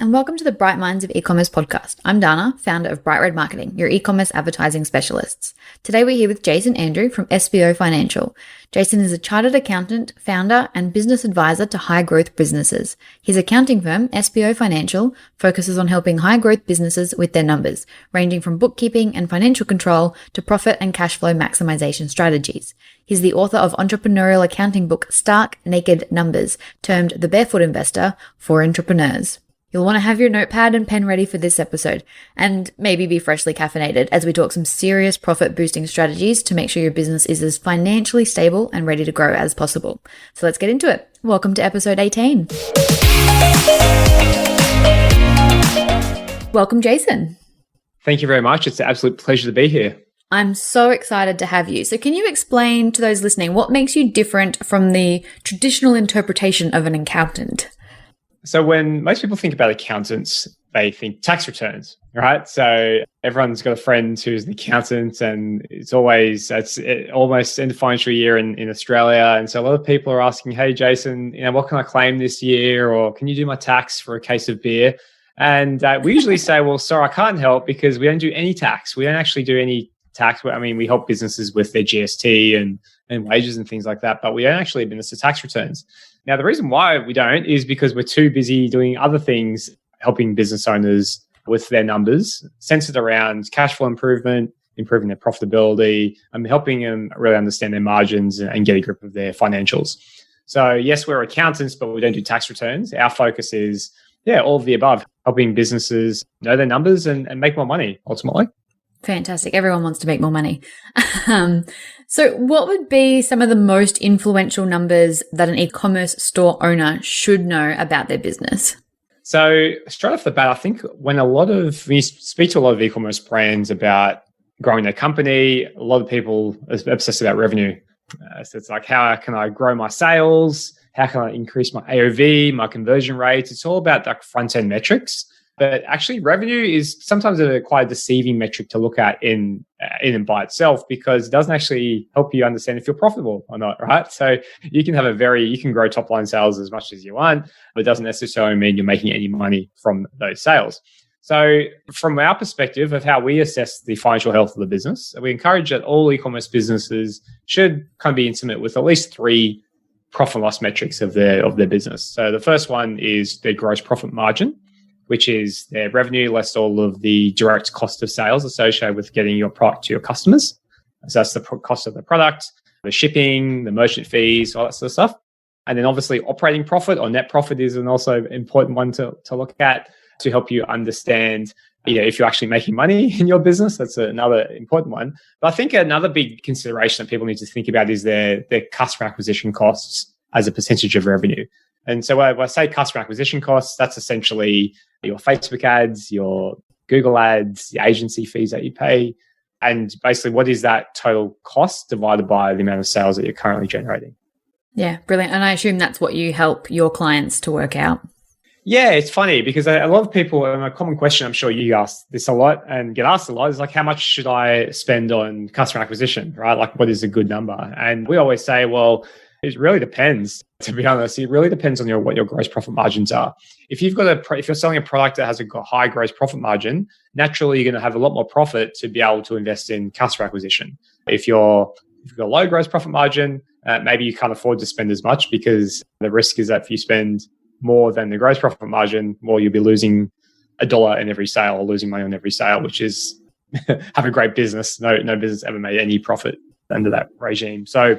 and welcome to the Bright Minds of E-commerce podcast. I'm Dana, founder of Bright Red Marketing, your e-commerce advertising specialists. Today we're here with Jason Andrew from SBO Financial. Jason is a chartered accountant, founder, and business advisor to high-growth businesses. His accounting firm, SBO Financial, focuses on helping high-growth businesses with their numbers, ranging from bookkeeping and financial control to profit and cash flow maximization strategies. He's the author of entrepreneurial accounting book Stark Naked Numbers, termed The Barefoot Investor for entrepreneurs. You'll want to have your notepad and pen ready for this episode, and maybe be freshly caffeinated as we talk some serious profit-boosting strategies to make sure your business is as financially stable and ready to grow as possible. So let's get into it. Welcome to episode 18. Welcome, Jason. Thank you very much. It's an absolute pleasure to be here. I'm so excited to have you. So can you explain to those listening what makes you different from the traditional interpretation of an accountant? So when most people think about accountants, they think tax returns, right? So everyone's got a friend who's an accountant, and it's almost end of financial year in Australia. And so a lot of people are asking, hey, Jason, what can I claim this year? Or can you do my tax for a case of beer? And we usually say, well, sorry, I can't help because we don't do any tax. We don't actually do any tax. I mean, we help businesses with their GST and wages and things like that, but we don't actually administer tax returns. Now, the reason why we don't is because we're too busy doing other things, helping business owners with their numbers, centered around cash flow improvement, improving their profitability, and helping them really understand their margins and get a grip of their financials. So yes, we're accountants, but we don't do tax returns. Our focus is, all of the above, helping businesses know their numbers and make more money, ultimately. Fantastic. Everyone wants to make more money. So what would be some of the most influential numbers that an e-commerce store owner should know about their business? So straight off the bat, I think when you speak to a lot of e-commerce brands about growing their company, a lot of people are obsessed about revenue. So it's like, how can I grow my sales? How can I increase my AOV, my conversion rates? It's all about like front-end metrics. But actually, revenue is sometimes quite a deceiving metric to look at in and by itself, because it doesn't actually help you understand if you're profitable or not, right? So you can grow top line sales as much as you want, but it doesn't necessarily mean you're making any money from those sales. So from our perspective of how we assess the financial health of the business, we encourage that all e-commerce businesses should kind of be intimate with at least 3 profit and loss metrics of their business. So the first one is their gross profit margin, which is their revenue less all of the direct cost of sales associated with getting your product to your customers. So that's the cost of the product, the shipping, the merchant fees, all that sort of stuff. And then obviously operating profit or net profit is an also important one to look at to help you understand if you're actually making money in your business. That's another important one. But I think another big consideration that people need to think about is their customer acquisition costs as a percentage of revenue. And so when I say customer acquisition costs, that's essentially your Facebook ads, your Google ads, the agency fees that you pay, and basically what is that total cost divided by the amount of sales that you're currently generating. Yeah, brilliant. And I assume that's what you help your clients to work out. Yeah, it's funny because a lot of people, and a common question, I'm sure you ask this a lot and get asked a lot, is like, how much should I spend on customer acquisition, right? Like, what is a good number? And we always say, well, it really depends. To be honest, it really depends on what your gross profit margins are. If you're selling a product that has a high gross profit margin, naturally you're going to have a lot more profit to be able to invest in customer acquisition. If you've got a low gross profit margin, maybe you can't afford to spend as much, because the risk is that if you spend more than the gross profit margin, well, you'll be losing $1 in every sale or losing money on every sale, which is have a great business. No business ever made any profit under that regime. So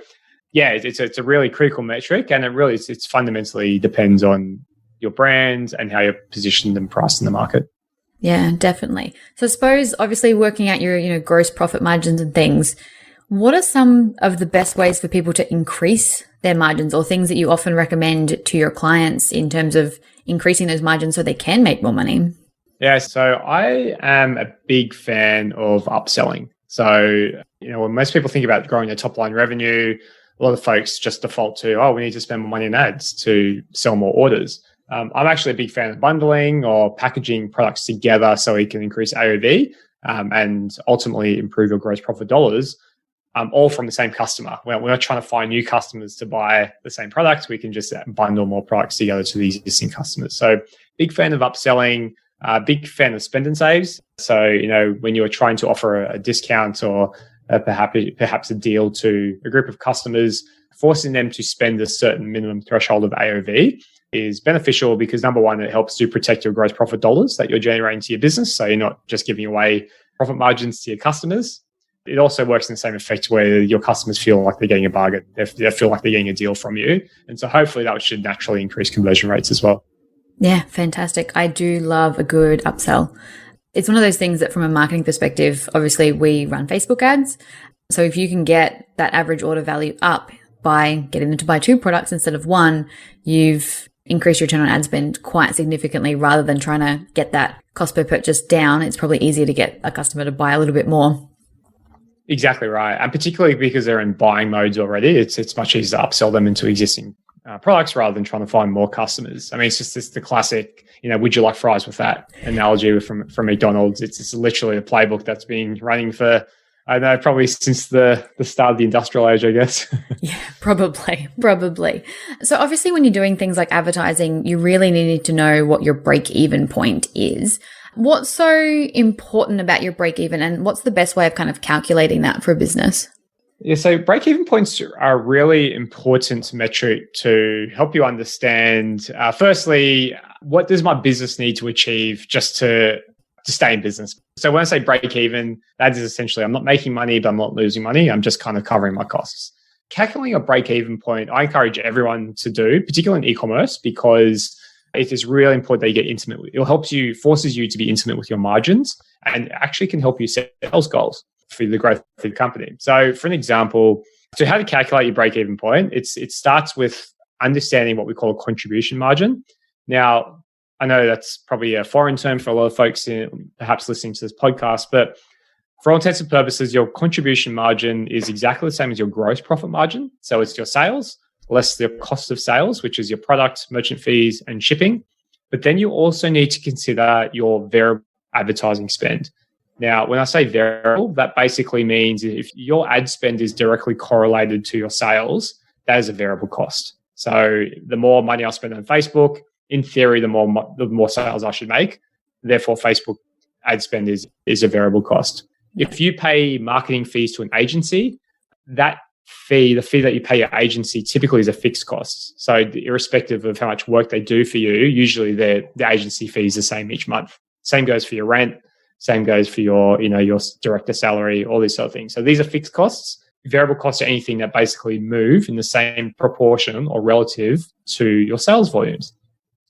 yeah, it's a really critical metric, and it's fundamentally depends on your brand and how you're positioned and priced in the market. Yeah, definitely. So I suppose obviously working out your gross profit margins and things, what are some of the best ways for people to increase their margins, or things that you often recommend to your clients in terms of increasing those margins so they can make more money? Yeah, so I am a big fan of upselling. So, when most people think about growing their top line revenue, a lot of folks just default to, we need to spend more money in ads to sell more orders. I'm actually a big fan of bundling or packaging products together so we can increase AOV and ultimately improve your gross profit dollars. all from the same customer. We're not trying to find new customers to buy the same product. We can just bundle more products together to these existing customers. So big fan of upselling, big fan of spend and saves. So, when you're trying to offer a discount or perhaps a deal to a group of customers, forcing them to spend a certain minimum threshold of AOV is beneficial because number one, it helps to protect your gross profit dollars that you're generating to your business. So you're not just giving away profit margins to your customers. It also works in the same effect where your customers feel like they're getting a bargain. They feel like they're getting a deal from you. And so hopefully that should naturally increase conversion rates as well. Yeah, fantastic. I do love a good upsell. It's one of those things that from a marketing perspective, obviously we run Facebook ads. So if you can get that average order value up by getting them to buy 2 products instead of 1, you've increased your return on ad spend quite significantly rather than trying to get that cost per purchase down. It's probably easier to get a customer to buy a little bit more. Exactly right. And particularly because they're in buying modes already, it's much easier to upsell them into existing products rather than trying to find more customers. I mean, it's just the classic, would you like fries with that analogy from McDonald's. It's literally a playbook that's been running for, I don't know, probably since the start of the industrial age, I guess. Yeah, probably. So obviously when you're doing things like advertising, you really need to know what your break-even point is. What's so important about your break-even and what's the best way of kind of calculating that for a business? Yeah, so break-even points are a really important metric to help you understand, firstly, what does my business need to achieve just to stay in business? So when I say break-even, that is essentially I'm not making money, but I'm not losing money. I'm just kind of covering my costs. Calculating a break-even point, I encourage everyone to do, particularly in e-commerce, because it is really important that you get intimate with it. It forces you to be intimate with your margins and actually can help you set sales goals for the growth of the company. So for an example, so how to calculate your break-even point, it starts with understanding what we call a contribution margin. Now, I know that's probably a foreign term for a lot of folks perhaps listening to this podcast, but for all intents and purposes, your contribution margin is exactly the same as your gross profit margin. So it's your sales less the cost of sales, which is your product, merchant fees, and shipping. But then you also need to consider your variable advertising spend. Now, when I say variable, that basically means if your ad spend is directly correlated to your sales, that is a variable cost. So the more money I spend on Facebook, in theory, the more sales I should make. Therefore, Facebook ad spend is a variable cost. If you pay marketing fees to an agency, the fee that you pay your agency typically is a fixed cost. So irrespective of how much work they do for you, usually the agency fee is the same each month. Same goes for your rent. Same goes for your director salary, all these sort of things. So these are fixed costs. Variable costs are anything that basically move in the same proportion or relative to your sales volumes.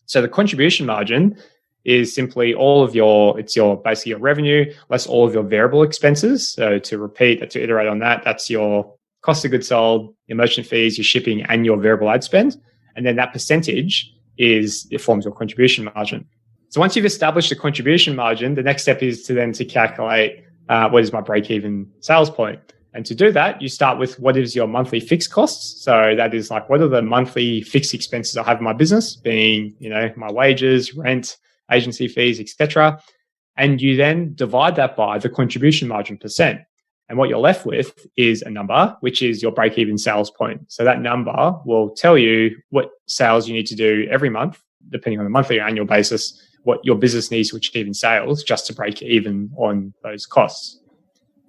So the contribution margin is simply basically your revenue less all of your variable expenses. So to iterate on that, that's your cost of goods sold, your merchant fees, your shipping, and your variable ad spend. And then that percentage it forms your contribution margin. So once you've established the contribution margin, the next step is to calculate what is my break-even sales point. And to do that, you start with what is your monthly fixed costs. So that is like, what are the monthly fixed expenses I have in my business, being, my wages, rent, agency fees, etc. And you then divide that by the contribution margin percent. And what you're left with is a number, which is your break-even sales point. So that number will tell you what sales you need to do every month, depending on the monthly or annual basis, what your business needs to achieve in sales just to break even on those costs.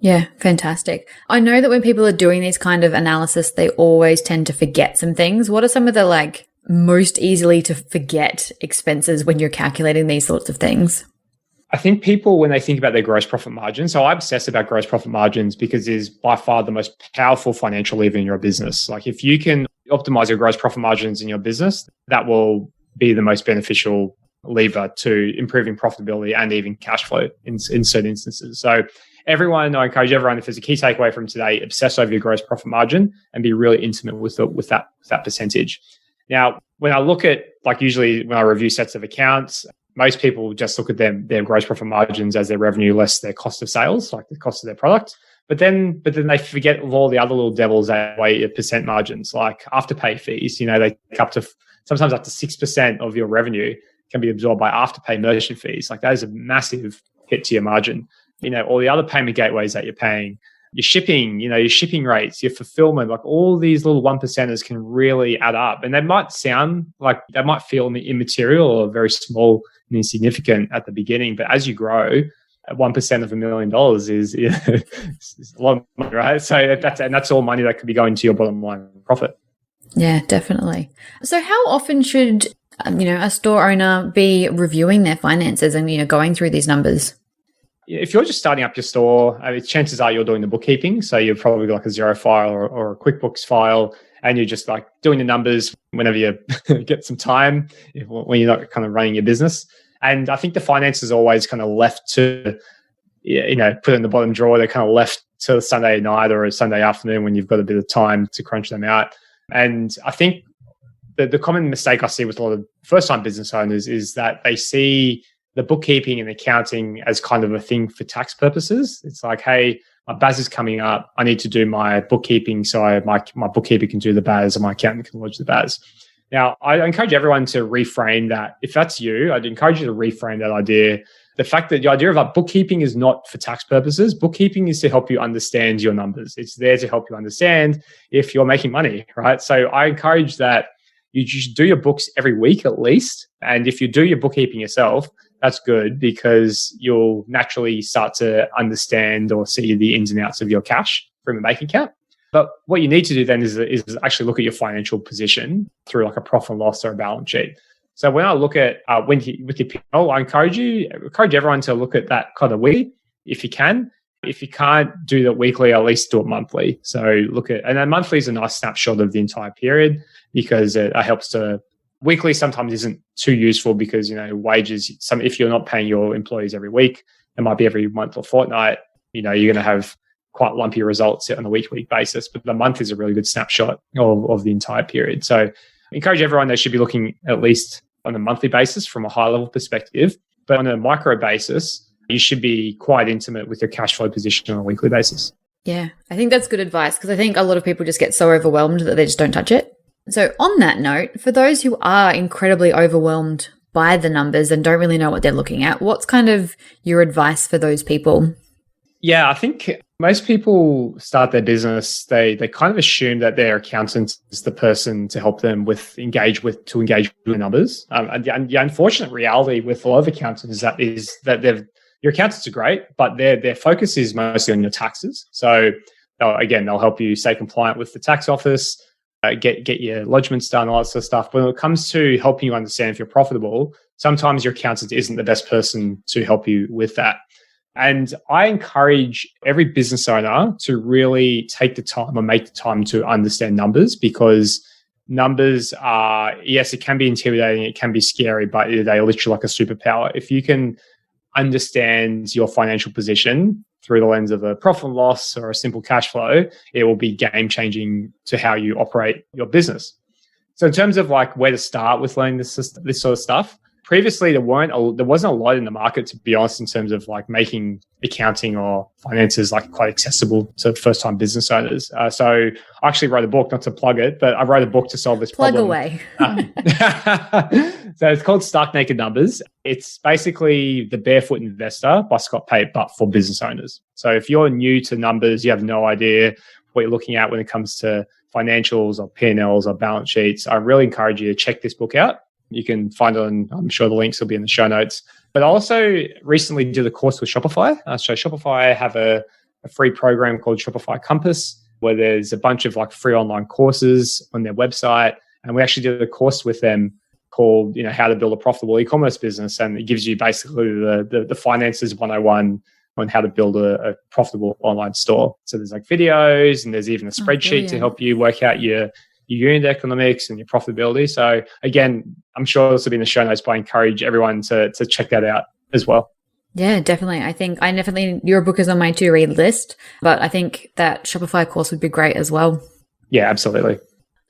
Yeah, fantastic. I know that when people are doing these kind of analysis, they always tend to forget some things. What are some of the most easily to forget expenses when you're calculating these sorts of things? I think people, when they think about their gross profit margin, so I obsess about gross profit margins because it is by far the most powerful financial lever in your business. Like if you can optimize your gross profit margins in your business, that will be the most beneficial lever to improving profitability and even cash flow in certain instances. So I encourage everyone, if there's a key takeaway from today, obsess over your gross profit margin and be really intimate with that percentage. Now, when I look at, usually when I review sets of accounts, most people just look at their gross profit margins as their revenue less their cost of sales, like the cost of their product. But then they forget of all the other little devils that weigh your percent margins, like afterpay fees. They take sometimes up to 6% of your revenue can be absorbed by afterpay merchant fees. Like that is a massive hit to your margin. All the other payment gateways that you're paying, your shipping, your shipping rates, your fulfillment, like all these little 1%ers can really add up. And they might feel immaterial or very small and insignificant at the beginning. But as you grow, 1% of $1 million is a lot of money, right? So that's all money that could be going to your bottom line profit. Yeah, definitely. So how often should a store owner be reviewing their finances and going through these numbers? If you're just starting up your store, chances are you're doing the bookkeeping. So you're probably like a Xero file or a QuickBooks file, and you're just like doing the numbers whenever you get some time when you're not kind of running your business. And I think the finance is always kind of left to, put in the bottom drawer. They're kind of left to Sunday night or a Sunday afternoon when you've got a bit of time to crunch them out. And I think the common mistake I see with a lot of first-time business owners is that they see the bookkeeping and accounting as kind of a thing for tax purposes. It's like, hey, my BAS is coming up. I need to do my bookkeeping so my bookkeeper can do the BAS and my accountant can lodge the BAS. Now, I encourage everyone to reframe that. If that's you, I'd encourage you to reframe that idea. The fact that the idea of bookkeeping is not for tax purposes. Bookkeeping is to help you understand your numbers. It's there to help you understand if you're making money, right? So I encourage that you should do your books every week at least. And if you do your bookkeeping yourself, that's good because you'll naturally start to understand or see the ins and outs of your cash from a bank account. But what you need to do then is actually look at your financial position through like a profit and loss or a balance sheet. So when I look at with your P&L, I encourage everyone to look at that kind of weekly if you can. If you can't do that weekly, at least do it monthly. So and then monthly is a nice snapshot of the entire period because it helps to. Weekly sometimes isn't too useful because, wages, if you're not paying your employees every week, it might be every month or fortnight, you're going to have quite lumpy results on a week-to-week basis. But the month is a really good snapshot of the entire period. So I encourage everyone, they should be looking at least on a monthly basis from a high-level perspective. But on a micro basis, you should be quite intimate with your cash flow position on a weekly basis. Yeah, I think that's good advice because I think a lot of people just get so overwhelmed that they just don't touch it. So on that note, for those who are incredibly overwhelmed by the numbers and don't really know what they're looking at, what's kind of your advice for those people? Yeah, I think most people start their business, they kind of assume that their accountant is the person to help them engage with the numbers. And the unfortunate reality with a lot of accountants is that your accountants are great, but their focus is mostly on your taxes. So they'll help you stay compliant with the tax office, get your lodgements done, all that sort of stuff. But when it comes to helping you understand if you're profitable, sometimes your accountant isn't the best person to help you with that. And I encourage every business owner to really take the time or make the time to understand numbers because numbers are, yes, it can be intimidating, it can be scary, but they are literally like a superpower. If you can understand your financial position through the lens of a profit and loss or a simple cash flow, it will be game changing to how you operate your business. So in terms of like where to start with learning this sort of stuff, previously there wasn't a lot in the market, to be honest, in terms of like making accounting or finances like quite accessible to first-time business owners. So I actually wrote a book, not to plug it, but I wrote a book to solve this problem. Plug away. So it's called Stark Naked Numbers. It's basically The Barefoot Investor by Scott Pate, but for business owners. So if you're new to numbers, you have no idea what you're looking at when it comes to financials or P&Ls or balance sheets, I really encourage you to check this book out. You can find it on, I'm sure the links will be in the show notes. But I also recently did a course with Shopify. So Shopify have a free program called Shopify Compass, where there's a bunch of like free online courses on their website. And we actually did a course with them called, how to build a profitable e-commerce business. And it gives you basically the finances 101 on how to build a profitable online store. So there's like videos and there's even a spreadsheet to help you work out your unit economics and your profitability. So again, I'm sure this will be in the show notes, but I encourage everyone to check that out as well. Yeah, definitely. I think your book is on my to-read list, but I think that Shopify course would be great as well. Yeah, absolutely.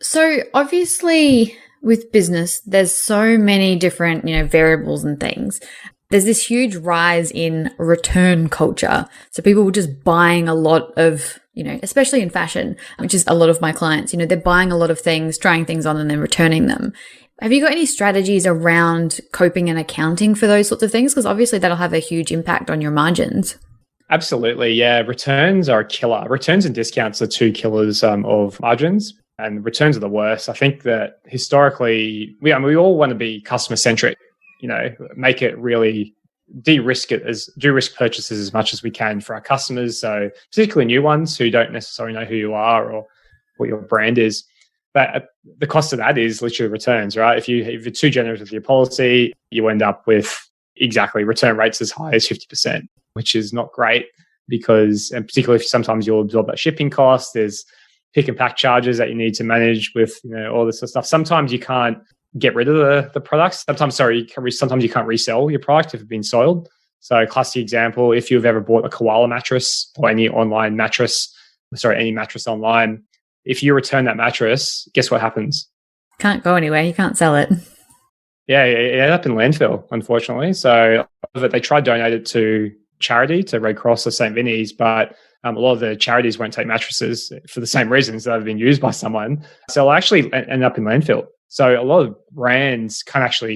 So obviously with business, there's so many different, variables and things. There's this huge rise in return culture. So people were just buying a lot of, especially in fashion, which is a lot of my clients, they're buying a lot of things, trying things on and then returning them. Have you got any strategies around coping and accounting for those sorts of things? Because obviously that'll have a huge impact on your margins. Absolutely. Yeah. Returns are a killer. Returns and discounts are two killers of margins, and returns are the worst. I think that historically, we all want to be customer centric, make it really de-risk purchases as much as we can for our customers. So particularly new ones who don't necessarily know who you are or what your brand is. But the cost of that is literally returns, right? If you're too generous with your policy, you end up with exactly return rates as high as 50%, which is not great because, and particularly if sometimes you'll absorb that shipping cost, there's pick and pack charges that you need to manage with, all this sort of stuff. Sometimes you can't get rid of the products. Sometimes you can't resell your product if it's been soiled. So classic example, if you've ever bought a koala mattress or any mattress online, if you return that mattress, guess what happens? Can't go anywhere. You can't sell it. Yeah, it ended up in landfill, unfortunately. So they tried to donate it to charity, to Red Cross or St. Vinny's, but a lot of the charities won't take mattresses for the same reasons that have been used by someone. So it'll actually end up in landfill. So a lot of brands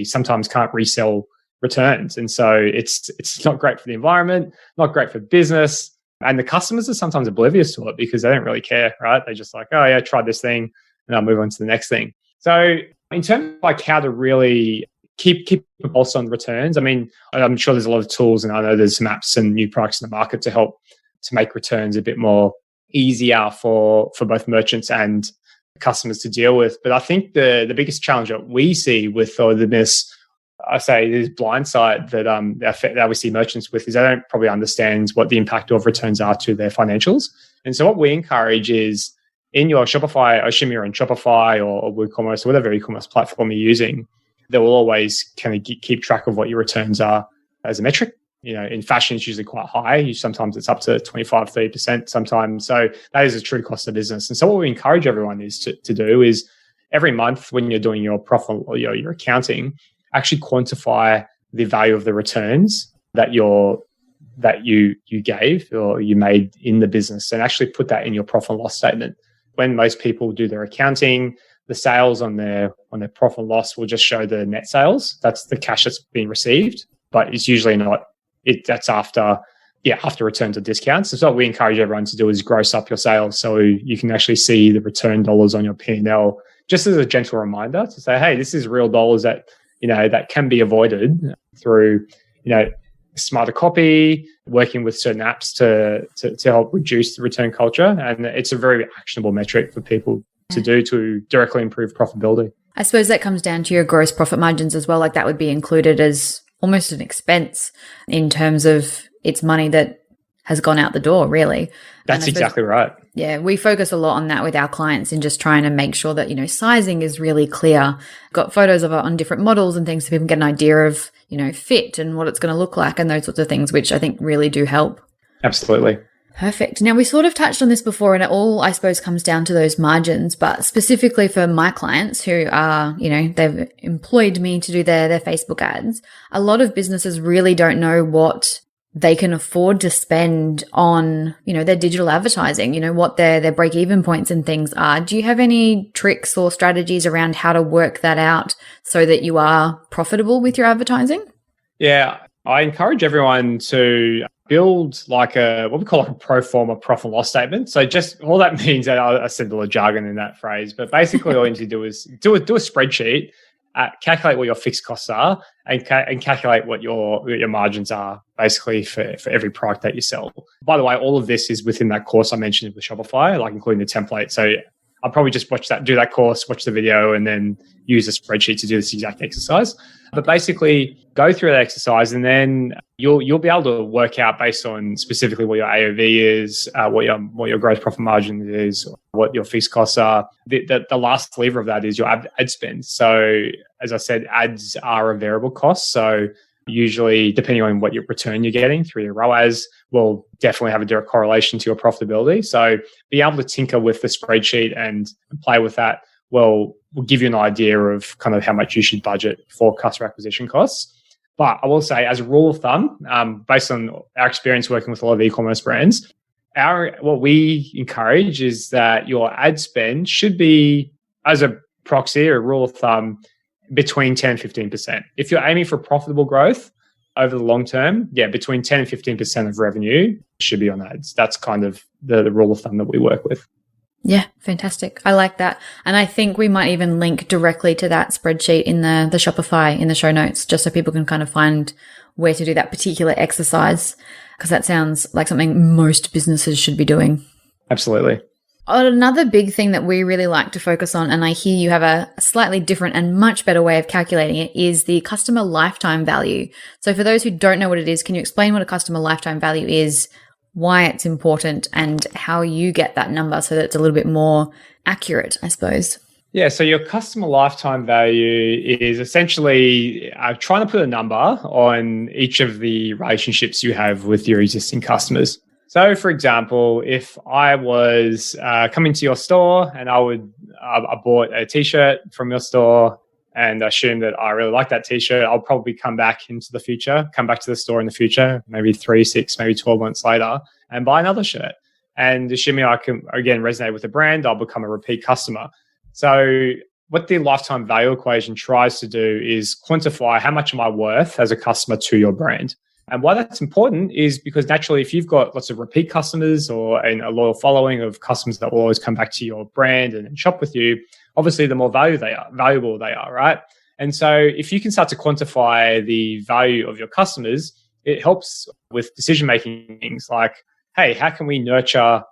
sometimes can't resell returns. And so it's not great for the environment, not great for business. And the customers are sometimes oblivious to it because they don't really care, right? They're just like, oh yeah, I tried this thing and I'll move on to the next thing. So in terms of how to really keep a pulse on returns, I'm sure there's a lot of tools and I know there's some apps and new products in the market to help to make returns a bit more easier for both merchants and customers to deal with. But I think the biggest challenge that we see with this blind side that we see merchants with is they don't probably understand what the impact of returns are to their financials. And so what we encourage is in your Shopify, I assume you're on Shopify or WooCommerce or whatever e-commerce platform you're using, they will always kind of keep track of what your returns are as a metric. In fashion, it's usually quite high. Sometimes it's up to 25, 30% sometimes. So that is a true cost of business. And so what we encourage everyone is to do is every month when you're doing your profit or your accounting, actually quantify the value of the returns that you gave or you made in the business and actually put that in your profit and loss statement. When most people do their accounting, the sales on their profit and loss will just show the net sales. That's the cash that's being received, but it's usually not. That's after returns or discounts. So what we encourage everyone to do is gross up your sales so you can actually see the return dollars on your P&L, just as a gentle reminder to say, hey, this is real dollars that that can be avoided through smarter copy, working with certain apps to help reduce the return culture, and it's a very actionable metric for people to do to directly improve profitability. I suppose that comes down to your gross profit margins as well. Like that would be included as almost an expense in terms of it's money that has gone out the door, really. That's exactly right. Yeah, we focus a lot on that with our clients and just trying to make sure that, sizing is really clear. Got photos of it on different models and things so people can get an idea of, fit and what it's going to look like and those sorts of things, which I think really do help. Absolutely. Perfect. Now, we sort of touched on this before and it all, I suppose, comes down to those margins, but specifically for my clients who are, they've employed me to do their Facebook ads, a lot of businesses really don't know what they can afford to spend on, their digital advertising, what their break-even points and things are. Do you have any tricks or strategies around how to work that out so that you are profitable with your advertising? Yeah, I encourage everyone to build what we call a pro forma profit and loss statement. So just all that means that I said a lot of jargon in that phrase, but basically all you need to do is do a spreadsheet, calculate what your fixed costs are and calculate what your margins are basically for every product that you sell. By the way, all of this is within that course I mentioned with Shopify, like including the template. So I'll probably just do that course, watch the video, and then use a spreadsheet to do this exact exercise. But basically, go through that exercise, and then you'll be able to work out based on specifically what your AOV is, what your gross profit margin is, what your fixed costs are. The last lever of that is your ad spend. So as I said, ads are a variable cost. So usually, depending on what your return you're getting through your ROAS, will definitely have a direct correlation to your profitability. So being able to tinker with the spreadsheet and play with that will give you an idea of kind of how much you should budget for customer acquisition costs. But I will say, as a rule of thumb, based on our experience working with a lot of e-commerce brands, what we encourage is that your ad spend should be, as a proxy or rule of thumb, between 10 and 15%. If you're aiming for profitable growth, over the long term, between 10 and 15% of revenue should be on ads. That's kind of the rule of thumb that we work with. Yeah, fantastic. I like that. And I think we might even link directly to that spreadsheet in the Shopify in the show notes, just so people can kind of find where to do that particular exercise, because that sounds like something most businesses should be doing. Absolutely. Another big thing that we really like to focus on, and I hear you have a slightly different and much better way of calculating it, is the customer lifetime value. So for those who don't know what it is, can you explain what a customer lifetime value is, why it's important, and how you get that number so that it's a little bit more accurate, I suppose? Yeah, so your customer lifetime value is essentially trying to put a number on each of the relationships you have with your existing customers. So, for example, if I was coming to your store and I bought a T-shirt from your store and assume that I really like that T-shirt, I'll probably come back to the store in the future, maybe 3, 6, maybe 12 months later, and buy another shirt. And assuming I can, again, resonate with the brand, I'll become a repeat customer. So what the lifetime value equation tries to do is quantify how much am I worth as a customer to your brand. And why that's important is because naturally, if you've got lots of repeat customers or a loyal following of customers that will always come back to your brand and shop with you, obviously the more valuable they are, right? And so if you can start to quantify the value of your customers, it helps with decision-making things like, hey, how can we nurture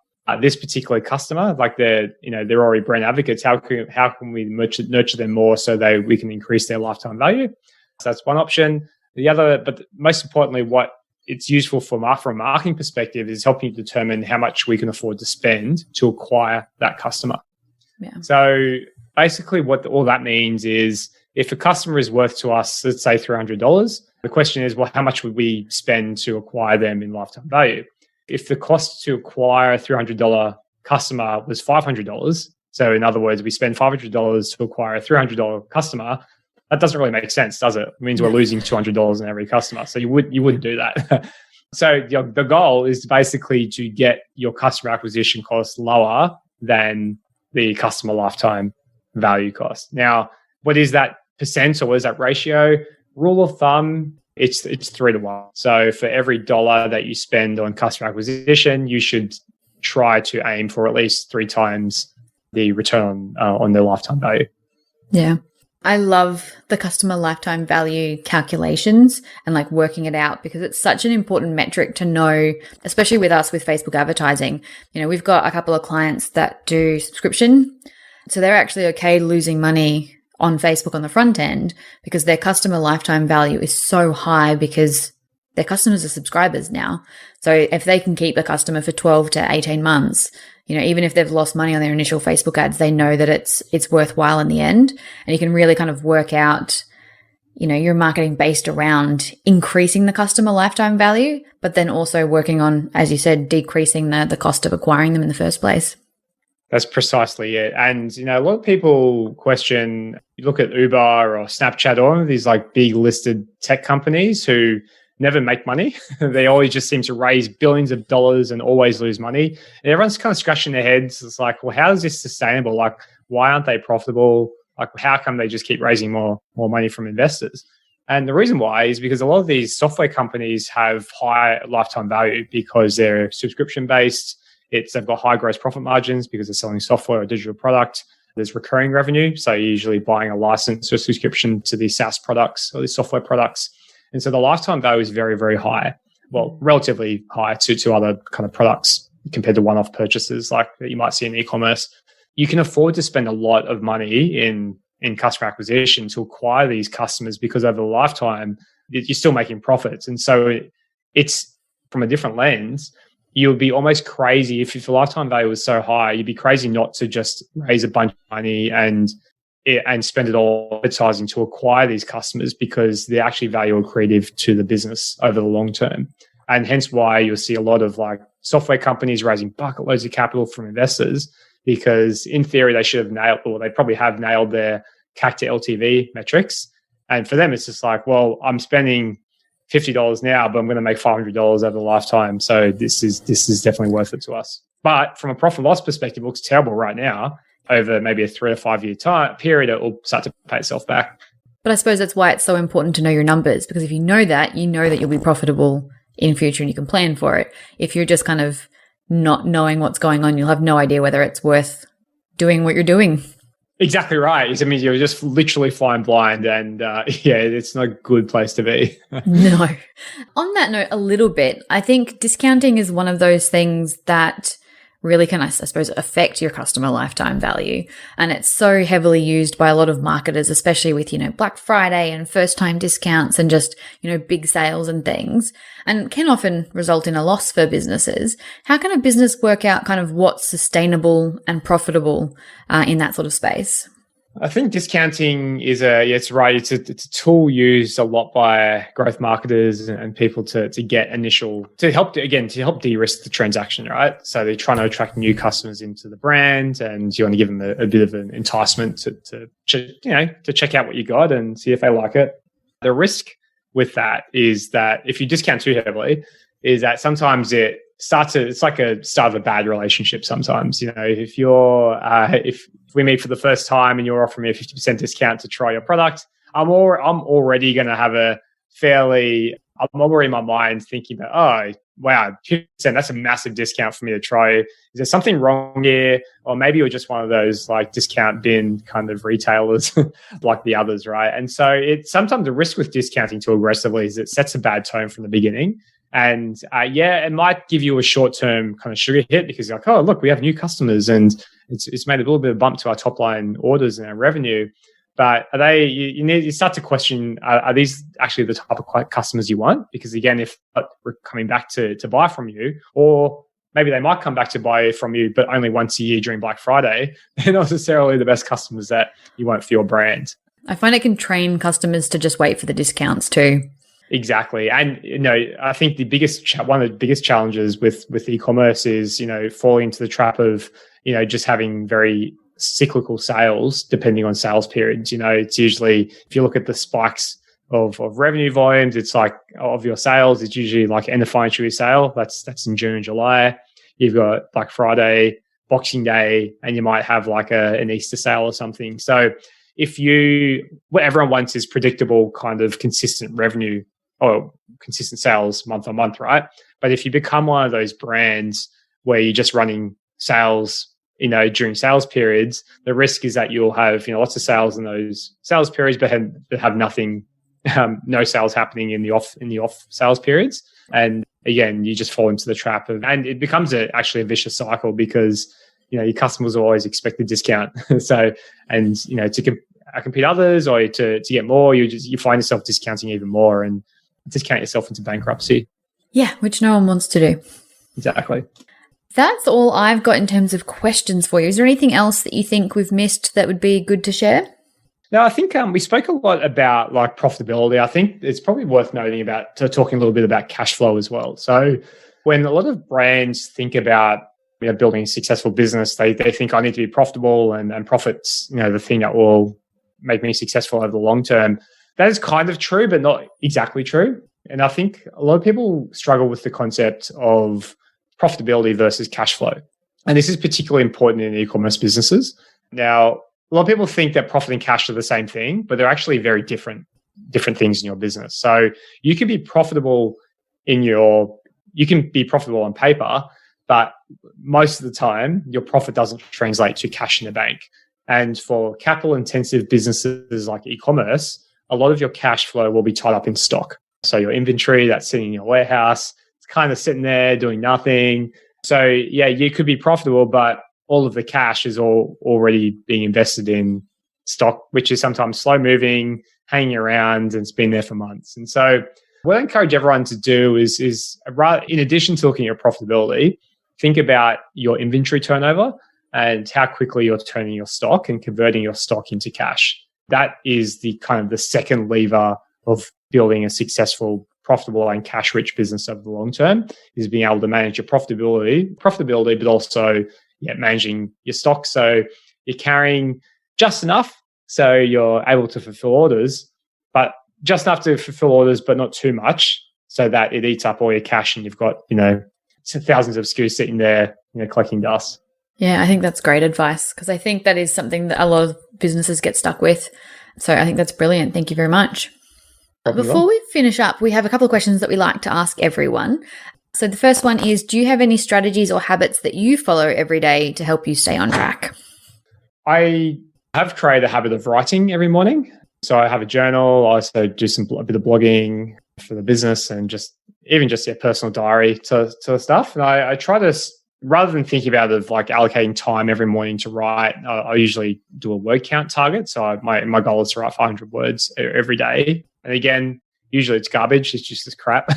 this particular customer? Like they're already brand advocates. How can we nurture them more so we can increase their lifetime value? So that's one option. The other, but most importantly, what it's useful from a marketing perspective is helping you determine how much we can afford to spend to acquire that customer. Yeah. So basically what all that means is if a customer is worth to us, let's say $300, the question is, well, how much would we spend to acquire them in lifetime value? If the cost to acquire a $300 customer was $500, so in other words, we spend $500 to acquire a $300 customer, that doesn't really make sense, does it? It means we're losing $200 in every customer. So you wouldn't do that. So the goal is basically to get your customer acquisition cost lower than the customer lifetime value cost. Now, what is that percent or what is that ratio? Rule of thumb, it's 3 to 1. So for every dollar that you spend on customer acquisition, you should try to aim for at least 3 times the return on their lifetime value. Yeah. I love the customer lifetime value calculations and like working it out because it's such an important metric to know, especially with us with Facebook advertising. You know, we've got a couple of clients that do subscription. So they're actually okay losing money on Facebook on the front end because their customer lifetime value is so high because their customers are subscribers now. So if they can keep a customer for 12 to 18 months, you know, even if they've lost money on their initial Facebook ads, they know that it's worthwhile in the end. And you can really kind of work out, you know, your marketing based around increasing the customer lifetime value, but then also working on, as you said, decreasing the cost of acquiring them in the first place. That's precisely it. And, you know, a lot of people question, you look at Uber or Snapchat or one of these like big listed tech companies who never make money. They always just seem to raise billions of dollars and always lose money. And everyone's kind of scratching their heads. It's like, well, how is this sustainable? Like, why aren't they profitable? Like, how come they just keep raising more money from investors? And the reason why is because a lot of these software companies have high lifetime value because they're subscription based. They've got high gross profit margins because they're selling software or digital product. There's recurring revenue. So you're usually buying a license or subscription to these SaaS products or these software products. And so the lifetime value is very, very high. Well, relatively high to other kind of products compared to one-off purchases like that you might see in e-commerce. You can afford to spend a lot of money in customer acquisition to acquire these customers because over the lifetime, you're still making profits. And so it's from a different lens, you would be almost crazy if the lifetime value was so high, you'd be crazy not to just raise a bunch of money and spend it all advertising to acquire these customers because they're actually value accretive to the business over the long term. And hence why you'll see a lot of like software companies raising bucket loads of capital from investors because in theory they should have nailed, or they probably have nailed their CAC to LTV metrics. And for them, it's just like, well, I'm spending $50 now, but I'm going to make $500 over the lifetime. So this is definitely worth it to us. But from a profit and loss perspective, it looks terrible right now. Over maybe a 3 to 5 year time period, it will start to pay itself back. But I suppose that's why it's so important to know your numbers, because if you know that you'll be profitable in future and you can plan for it. If you're just kind of not knowing what's going on, you'll have no idea whether it's worth doing what you're doing. Exactly right. I mean, you're just literally flying blind, and it's not a good place to be. No. On that note, a little bit, I think discounting is one of those things that really can, I suppose, affect your customer lifetime value. And it's so heavily used by a lot of marketers, especially with, Black Friday and first time discounts and just, big sales and things, and can often result in a loss for businesses. How can a business work out kind of what's sustainable and profitable in that sort of space? I think discounting is it's right. It's a tool used a lot by growth marketers and people to get to help de-risk the transaction, right? So they're trying to attract new customers into the brand, and you want to give them a bit of an enticement to check out what you got and see if they like it. The risk with that is that if you discount too heavily, is that sometimes it's like a start of a bad relationship sometimes. If we meet for the first time and you're offering me a 50% discount to try your product, I'm already going to have I'm already in my mind thinking that, oh, wow, 50%, that's a massive discount for me to try. Is there something wrong here? Or maybe you're just one of those like discount bin kind of retailers like the others, right? And so sometimes the risk with discounting too aggressively is it sets a bad tone from the beginning. And it might give you a short-term kind of sugar hit because you're like, oh, look, we have new customers and it's made a little bit of a bump to our top line orders and our revenue. But you start to question, are these actually the type of customers you want? Because again, if we're coming back to buy from you, or maybe they might come back to buy from you, but only once a year during Black Friday, they're not necessarily the best customers that you want for your brand. I find it can train customers to just wait for the discounts too. Exactly. And, I think one of the biggest challenges with e-commerce is, falling into the trap of, just having very cyclical sales depending on sales periods. It's usually, if you look at the spikes of revenue volumes, it's like of your sales, it's usually like end of financial year sale. That's in June and July. You've got Black Friday, Boxing Day, and you might have like an Easter sale or something. So what everyone wants is predictable kind of consistent revenue or consistent sales month on month, right? But if you become one of those brands where you're just running sales, during sales periods, the risk is that you'll have, lots of sales in those sales periods, but have nothing, no sales happening in the off sales periods. And again, you just fall into the trap and it becomes actually a vicious cycle because, your customers will always expect a discount. So, and, to compete others or to get more, you find yourself discounting even more and discount yourself into bankruptcy. Yeah, which no one wants to do. Exactly. That's all I've got in terms of questions for you. Is there anything else that you think we've missed that would be good to share? No, I think we spoke a lot about like profitability. I think it's probably worth noting about talking a little bit about cash flow as well. So when a lot of brands think about building a successful business, they think I need to be profitable and profits, the thing that will make me successful over the long term. That is kind of true, but not exactly true. And I think a lot of people struggle with the concept of profitability versus cash flow. And this is particularly important in e-commerce businesses. Now, a lot of people think that profit and cash are the same thing, but they're actually very different things in your business. So you can be profitable on paper, but most of the time your profit doesn't translate to cash in the bank. And for capital intensive businesses like e-commerce, a lot of your cash flow will be tied up in stock. So your inventory that's sitting in your warehouse, it's kind of sitting there doing nothing. So yeah, you could be profitable, but all of the cash is already being invested in stock, which is sometimes slow moving, hanging around, and it's been there for months. And so what I encourage everyone to do is in addition to looking at your profitability, think about your inventory turnover and how quickly you're turning your stock and converting your stock into cash. That is the kind of the second lever of building a successful, profitable and cash-rich business over the long term, is being able to manage your profitability, but also managing your stock. So you're carrying just enough so you're able to fulfill orders, but just enough to fulfill orders, but not too much so that it eats up all your cash and you've got, thousands of SKUs sitting there, collecting dust. Yeah, I think that's great advice because I think that is something that a lot of businesses get stuck with. So I think that's brilliant. Thank you very much. Before we finish up, we have a couple of questions that we like to ask everyone. So the first one is, do you have any strategies or habits that you follow every day to help you stay on track? I have created a habit of writing every morning. So I have a journal. I also do a bit of blogging for the business and just personal diary to stuff. And I try to, rather than thinking about it like allocating time every morning to write, I usually do a word count target. So my goal is to write 500 words every day. And again, usually it's garbage. It's just this crap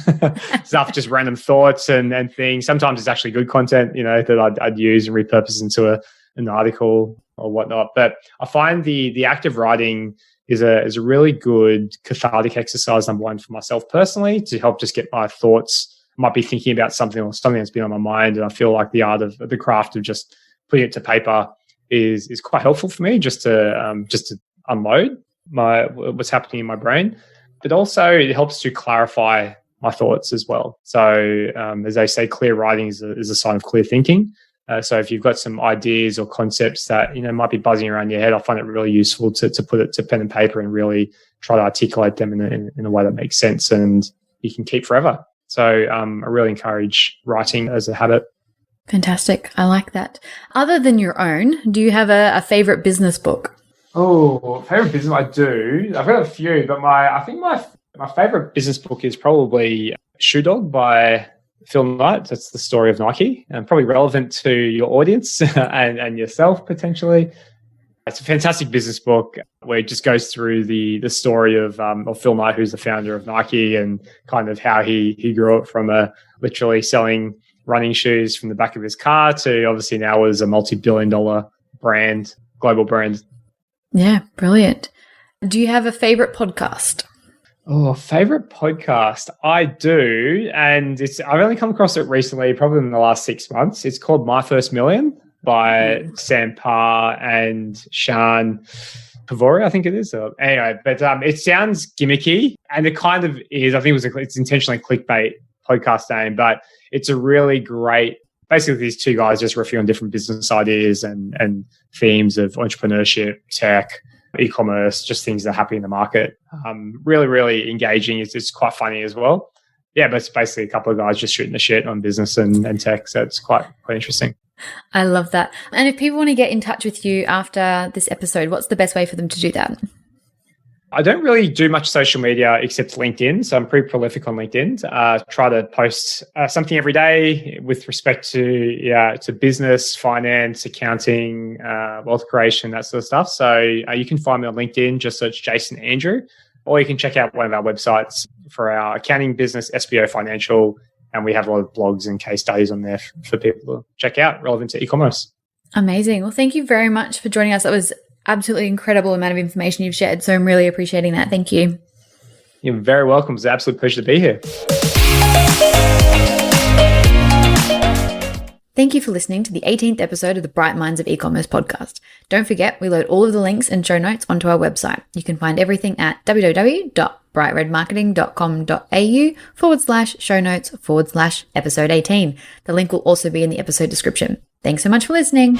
stuff, just random thoughts and things. Sometimes it's actually good content, that I'd use and repurpose into an article or whatnot. But I find the act of writing is a really good cathartic exercise, number one, for myself personally, to help just get my thoughts. I might be thinking about something that's been on my mind, and I feel like the art of the craft of just putting it to paper is quite helpful for me, just to unload what's happening in my brain. But also it helps to clarify my thoughts as well. So as they say, clear writing is a sign of clear thinking. So if you've got some ideas or concepts that might be buzzing around your head, I find it really useful to put it to pen and paper and really try to articulate them in a way that makes sense and you can keep forever. So I really encourage writing as a habit. Fantastic. I like that. Other than your own, do you have a favorite business book? Oh, favorite business? I do. I've got a few, but I think my favorite business book is probably Shoe Dog by Phil Knight. That's the story of Nike, and probably relevant to your audience and yourself potentially. It's a fantastic business book where it just goes through the story of Phil Knight, who's the founder of Nike, and kind of how he grew up from literally selling running shoes from the back of his car to obviously now is a multi-billion-dollar brand, global brand. Yeah, brilliant. Do you have a favorite podcast? Oh, favorite podcast? I do. And I've only come across it recently, probably in the last 6 months. It's called My First Million by Sam Parr and Shan Pavori, I think it is. Anyway, but it sounds gimmicky, and it kind of is. I think it's intentionally clickbait podcast name, but it's a really great. Basically, these two guys just riffing on different business ideas and themes of entrepreneurship, tech, e-commerce, just things that are happening in the market. Really, really engaging. It's quite funny as well. Yeah, but it's basically a couple of guys just shooting the shit on business and tech. So it's quite interesting. I love that. And if people want to get in touch with you after this episode, what's the best way for them to do that? I don't really do much social media except LinkedIn. So I'm pretty prolific on LinkedIn. Try to post something every day with respect to business, finance, accounting, wealth creation, that sort of stuff. So you can find me on LinkedIn, just search Jason Andrew, or you can check out one of our websites for our accounting business, SBO Financial. And we have a lot of blogs and case studies on there for people to check out relevant to e-commerce. Amazing. Well, thank you very much for joining us. That was absolutely incredible amount of information you've shared. So I'm really appreciating that. Thank you. You're very welcome. It's an absolute pleasure to be here. Thank you for listening to the 18th episode of the Bright Minds of E-commerce podcast. Don't forget, we load all of the links and show notes onto our website. You can find everything at www.brightredmarketing.com.au/show notes/episode 18. The link will also be in the episode description. Thanks so much for listening.